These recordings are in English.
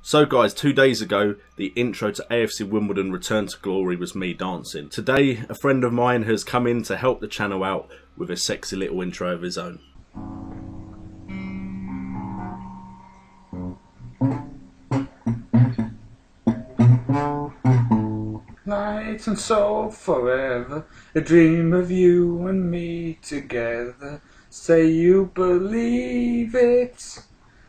So guys, 2 days ago, the intro to AFC Wimbledon Return to Glory was me dancing. Today, a friend of mine has come in to help the channel out with a sexy little intro of his own. Light and soul forever, a dream of you and me together. Say you believe it.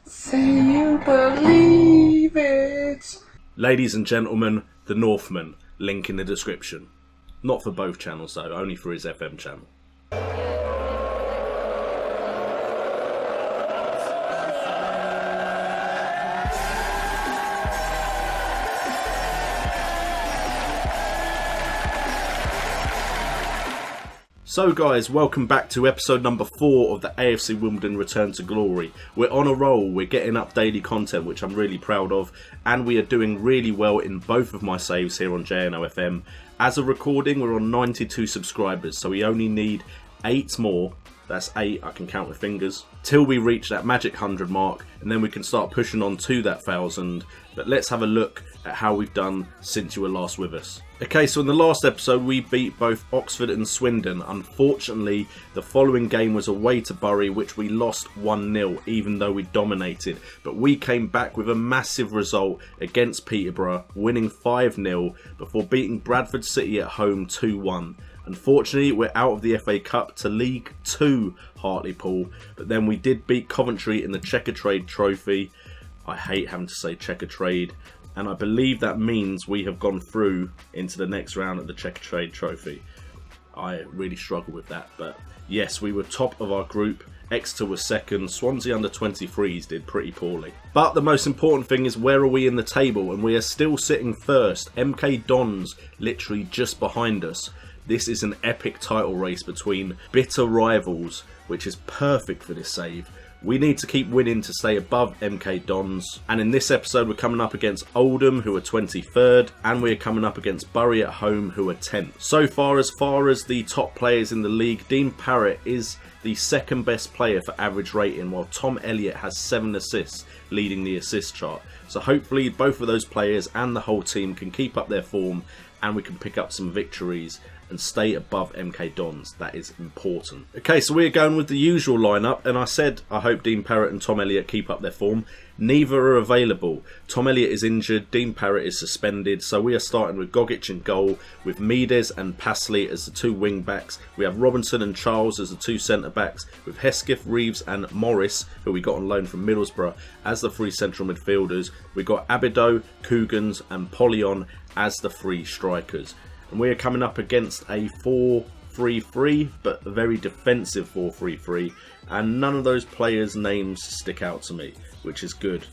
Say you believe it. Ladies and gentlemen, the Northman, link in the description. Not for both channels though, only for his FM channel. So guys, welcome back to episode number 4 of the AFC Wimbledon Return to Glory. We're on a roll, we're getting up daily content which I'm really proud of, and we are doing really well in both of my saves here on JNO FM. As of recording, we're on 92 subscribers, so we only need 8 more. That's 8, I can count with fingers, till we reach that magic 100 mark, and then we can start pushing on to that 1,000. But let's have a look at how we've done since you were last with us. Okay, so in the last episode we beat both Oxford and Swindon. Unfortunately, the following game was away to Bury, which we lost 1-0, even though we dominated. But we came back with a massive result against Peterborough, winning 5-0 before beating Bradford City at home 2-1. Unfortunately, we're out of the FA Cup to League 2 Hartlepool, but then we did beat Coventry in the Checkatrade Trophy. I hate having to say Checkatrade, and I believe that means we have gone through into the next round of the Checkatrade Trophy. I really struggle with that, but yes, we were top of our group. Exeter was second, Swansea under 23s did pretty poorly. But the most important thing is, where are we in the table? And we are still sitting first. MK Dons literally just behind us. This is an epic title race between bitter rivals, which is perfect for this save. We need to keep winning to stay above MK Dons. And in this episode we're coming up against Oldham, who are 23rd, and we're coming up against Bury at home, who are 10th. So far as the top players in the league, Dean Parrott is the second best player for average rating, while Tom Elliott has 7 assists, leading the assist chart. So hopefully both of those players and the whole team can keep up their form, and we can pick up some victories and stay above MK Dons. That is important. Okay, so we're going with the usual lineup, and I said I hope Dean Parrott and Tom Elliott keep up their form. Neither are available. Tom Elliott is injured, Dean Parrott is suspended, so we are starting with Gogic in goal, with Mides and Pasley as the 2 wing backs. We have Robinson and Charles as the 2 centre backs, with Hesketh, Reeves and Morris, who we got on loan from Middlesbrough, as the 3 central midfielders. We got Abido, Coogan's and Polyon as the 3 strikers. And we are coming up against a 4-3-3, but a very defensive 4-3-3, and none of those players' names stick out to me, which is good.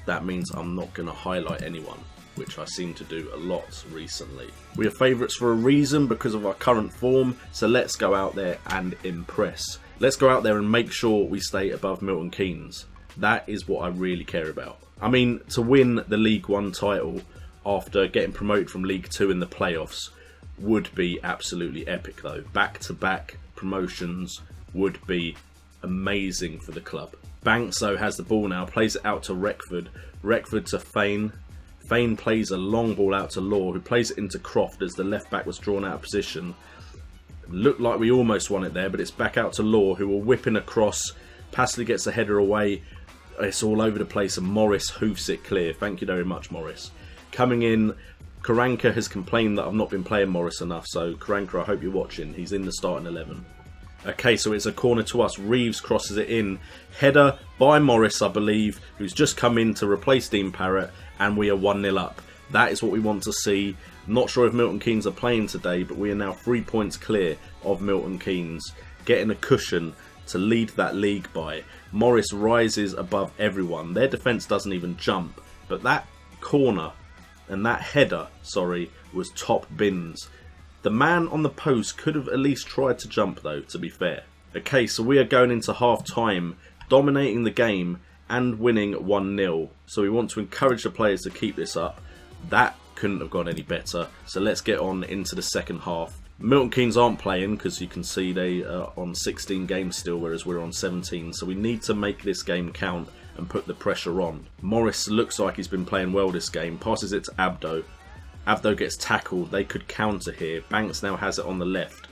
That means I'm not going to highlight anyone, which I seem to do a lot recently. We are favourites for a reason, because of our current form, so let's go out there and impress. Let's go out there and make sure we stay above Milton Keynes. That is what I really care about. I mean, to win the League 1 title after getting promoted from League 2 in the playoffs would be absolutely epic though. Back-to-back promotions would be amazing for the club. Banks though has the ball now, plays it out to Reckford. Reckford to Fane. Fane plays a long ball out to Law, who plays it into Croft as the left back was drawn out of position. Looked like we almost won it there, but it's back out to Law, who will whip in across. Pasley gets the header away. It's all over the place, and Morris hoofs it clear. Thank you very much, Morris. Coming in, Karanka has complained that I've not been playing Morris enough, so Karanka, I hope you're watching. He's in the starting 11. Okay, so it's a corner to us. Reeves crosses it in. Header by Morris, I believe, who's just come in to replace Dean Parrott, and we are 1-0 up. That is what we want to see. Not sure if Milton Keynes are playing today, but we are now 3 points clear of Milton Keynes, getting a cushion to lead that league by. Morris rises above everyone. Their defence doesn't even jump, but that corner and that header, was top bins. The man on the post could have at least tried to jump though, to be fair. Okay, so we are going into half time, dominating the game and winning 1-0. So we want to encourage the players to keep this up. That couldn't have gone any better. So let's get on into the second half. Milton Keynes aren't playing because you can see they are on 16 games still, whereas we're on 17. So we need to make this game count and put the pressure on. Morris looks like he's been playing well this game, passes it to Abdo. Abdo gets tackled, they could counter here. Banks now has it on the left.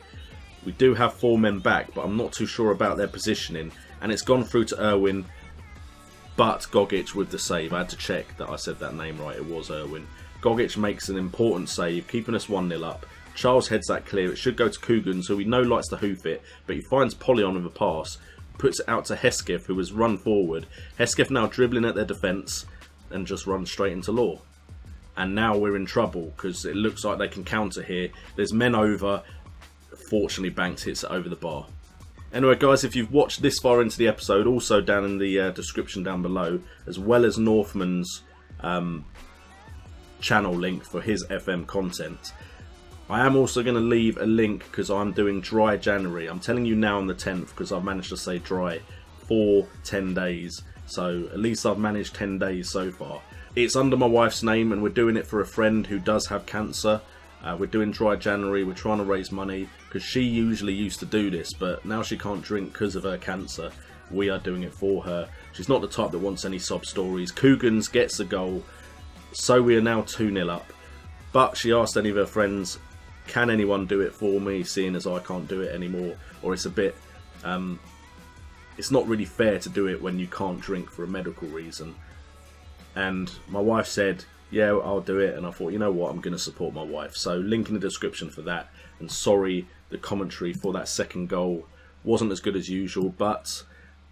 We do have 4 men back, but I'm not too sure about their positioning. And it's gone through to Irwin, but Gogic with the save. I had to check that I said that name right, it was Irwin. Gogic makes an important save, keeping us 1-0 up. Charles heads that clear, it should go to Coogan, who we know likes to hoof it, but he finds Polyon with a pass, puts it out to Hesketh, who has run forward. Hesketh now dribbling at their defence, and just runs straight into Law. And now we're in trouble, because it looks like they can counter here. There's men over. Fortunately, Banks hits it over the bar. Anyway, guys, if you've watched this far into the episode, also down in the description down below, as well as Northman's channel link for his FM content, I am also going to leave a link because I'm doing dry January. I'm telling you now on the 10th because I've managed to say dry for 10 days. So at least I've managed 10 days so far. It's under my wife's name and we're doing it for a friend who does have cancer. We're doing dry January, we're trying to raise money because she usually used to do this, but now she can't drink because of her cancer. We are doing it for her. She's not the type that wants any sob stories. Coogans gets the goal, so we are now 2-0 up. But she asked any of her friends, can anyone do it for me, seeing as I can't do it anymore? Or it's a bit, it's not really fair to do it when you can't drink for a medical reason. And my wife said, yeah, I'll do it, and I thought, you know what, I'm going to support my wife. So link in the description for that. And sorry, the commentary for that second goal wasn't as good as usual, but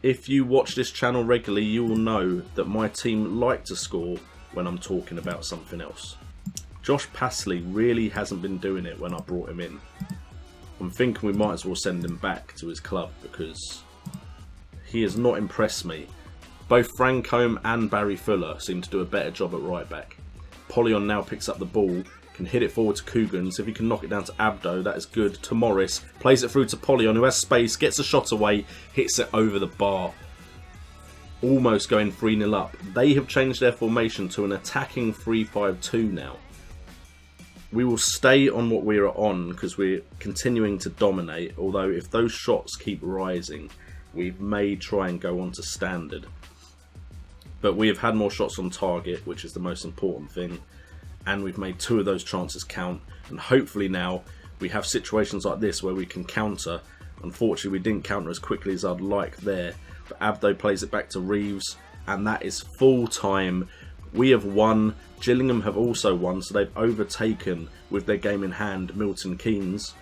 if you watch this channel regularly, you will know that my team like to score when I'm talking about something else. Josh Pasley really hasn't been doing it when I brought him in. I'm thinking we might as well send him back to his club because he has not impressed me. Both Frank Combe and Barry Fuller seem to do a better job at right back. Polyon now picks up the ball, can hit it forward to Coogan, so if he can knock it down to Abdo, that is good. To Morris, plays it through to Polyon, who has space, gets a shot away, hits it over the bar. Almost going 3-0 up. They have changed their formation to an attacking 3-5-2 now. We will stay on what we are on because we're continuing to dominate, although if those shots keep rising, we may try and go on to standard. But we have had more shots on target, which is the most important thing. And we've made 2 of those chances count. And hopefully now we have situations like this where we can counter. Unfortunately, we didn't counter as quickly as I'd like there. But Abdo plays it back to Reeves. And that is full time. We have won. Gillingham have also won. So they've overtaken, with their game in hand, Milton Keynes.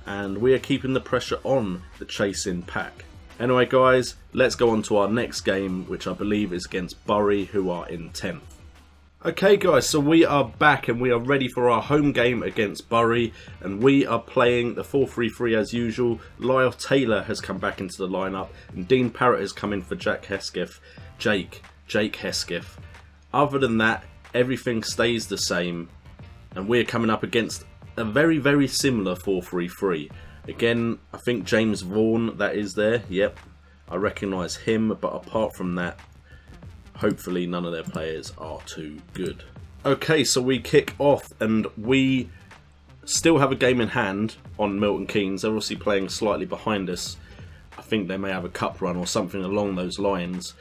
And we are keeping the pressure on the chasing pack. Anyway, guys, let's go on to our next game, which I believe is against Bury, who are in 10th. Okay, guys, so we are back and we are ready for our home game against Bury, and we are playing the 4-3-3 as usual. Lyle Taylor has come back into the lineup, and Dean Parrott has come in for Jake Hesketh. Other than that, everything stays the same, and we're coming up against a very, very similar 4-3-3. Again, I think James Vaughan, that is there. Yep, I recognise him. But apart from that, hopefully none of their players are too good. Okay, so we kick off and we still have a game in hand on Milton Keynes. They're obviously playing slightly behind us. I think they may have a cup run or something along those lines.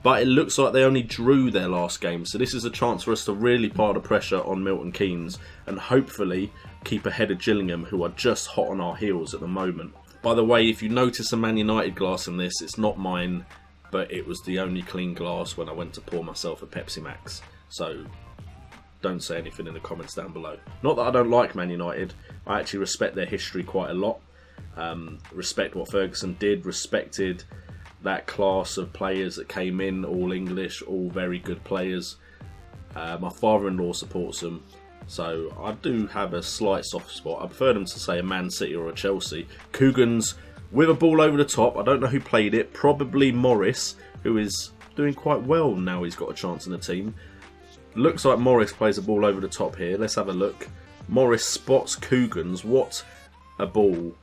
But it looks like they only drew their last game. So this is a chance for us to really pile the pressure on Milton Keynes and hopefully keep ahead of Gillingham, who are just hot on our heels at the moment. By the way, if you notice a Man United glass in this, it's not mine, but it was the only clean glass when I went to pour myself a Pepsi Max. So don't say anything in the comments down below. Not that I don't like Man United. I actually respect their history quite a lot. Respect what Ferguson did. Respected that class of players that came in, all English, all very good players. My father-in-law supports them. So I do have a slight soft spot. I prefer them to say a Man City or a Chelsea. Coogan's with a ball over the top. I don't know who played it. Probably Morris, who is doing quite well now he's got a chance in the team. Looks like Morris plays a ball over the top here. Let's have a look. Morris spots Coogan's. What a ball.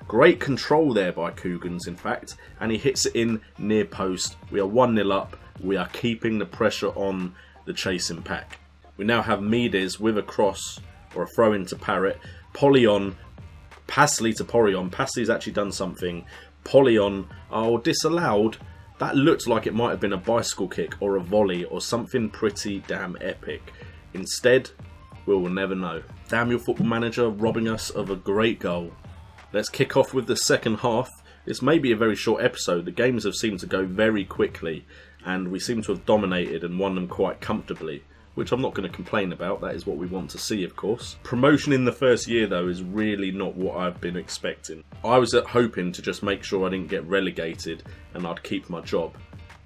Great control there by Coogan's, in fact. And he hits it in near post. We are 1-0 up. We are keeping the pressure on the chasing pack. We now have Medes with a cross or a throw into Parrott. Polyon, Pasley to Polyon. Pasley's actually done something. Polyon, oh, disallowed. That looked like it might have been a bicycle kick or a volley or something pretty damn epic. Instead, we will never know. Damn your Football Manager robbing us of a great goal. Let's kick off with the second half. This may be a very short episode. The games have seemed to go very quickly and we seem to have dominated and won them quite comfortably, which I'm not going to complain about. That is what we want to see, of course. Promotion in the first year, though, is really not what I've been expecting. I was hoping to just make sure I didn't get relegated and I'd keep my job.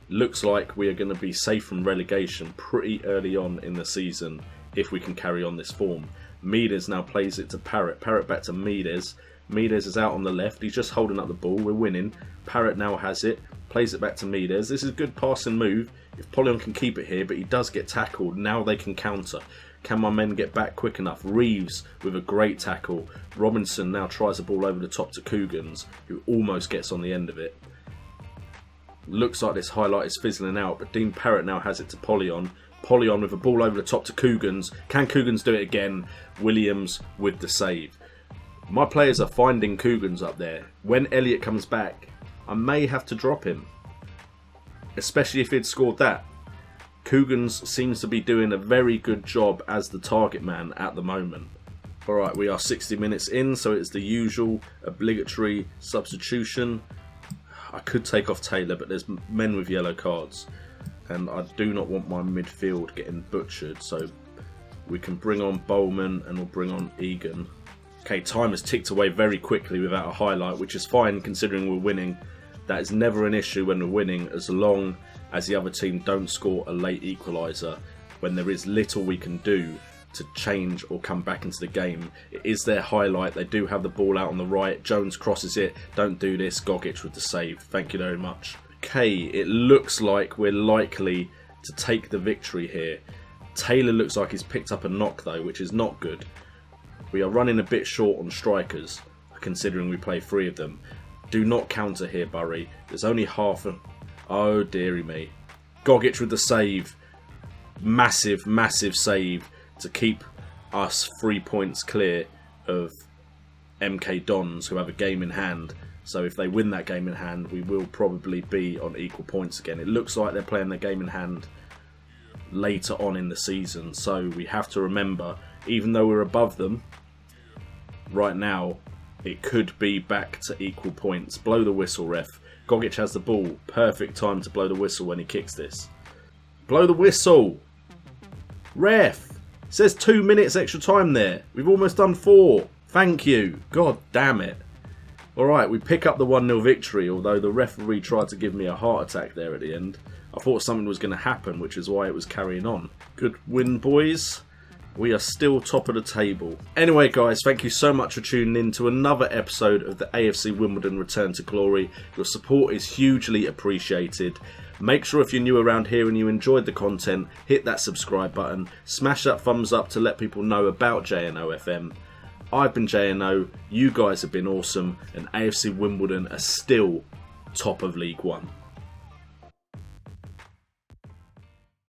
Looks like we are going to be safe from relegation pretty early on in the season if we can carry on this form. Mides now plays it to Parrott. Parrott back to Mides. Mides is out on the left. He's just holding up the ball. We're winning. Parrott now has it. Plays it back to Mides. This is a good passing move. If Polyon can keep it here, but he does get tackled. Now they can counter. Can my men get back quick enough? Reeves with a great tackle. Robinson now tries the ball over the top to Coogan's, who almost gets on the end of it. Looks like this highlight is fizzling out, but Dean Parrott now has it to Polyon. Polyon with a ball over the top to Coogan's. Can Coogan's do it again? Williams with the save. My players are finding Coogan's up there. When Elliott comes back, I may have to drop him. Especially if he'd scored that. Coogan's seems to be doing a very good job as the target man at the moment. Alright, we are 60 minutes in, so it's the usual obligatory substitution. I could take off Taylor, but there's men with yellow cards. And I do not want my midfield getting butchered, so we can bring on Bowman and we'll bring on Egan. Okay, time has ticked away very quickly without a highlight, which is fine considering we're winning. That is never an issue when we're winning, as long as the other team don't score a late equaliser, when there is little we can do to change or come back into the game. It is their highlight. They do have the ball out on the right. Jones crosses it. Don't do this. Gogic with the save. Thank you very much. Okay, it looks like we're likely to take the victory here. Taylor looks like he's picked up a knock though, which is not good. We are running a bit short on strikers, considering we play 3 of them. Do not counter here, Bury. There's only half a... Oh, dearie me. Gogic with the save. Massive, massive save to keep us 3 points clear of MK Dons, who have a game in hand. So if they win that game in hand, we will probably be on equal points again. It looks like they're playing their game in hand later on in the season. So we have to remember, even though we're above them, right now, it could be back to equal points. Blow the whistle, ref. Gogic has the ball. Perfect time to blow the whistle when he kicks this. Blow the whistle. Ref. It says 2 minutes extra time there. We've almost done 4. Thank you. God damn it. Alright, we pick up the 1-0 victory, although the referee tried to give me a heart attack there at the end. I thought something was going to happen, which is why it was carrying on. Good win, boys. We are still top of the table. Anyway, guys, thank you so much for tuning in to another episode of the AFC Wimbledon Return to Glory. Your support is hugely appreciated. Make sure if you're new around here and you enjoyed the content, hit that subscribe button. Smash that thumbs up to let people know about JNO FM. I've been JNO, you guys have been awesome, and AFC Wimbledon are still top of League One.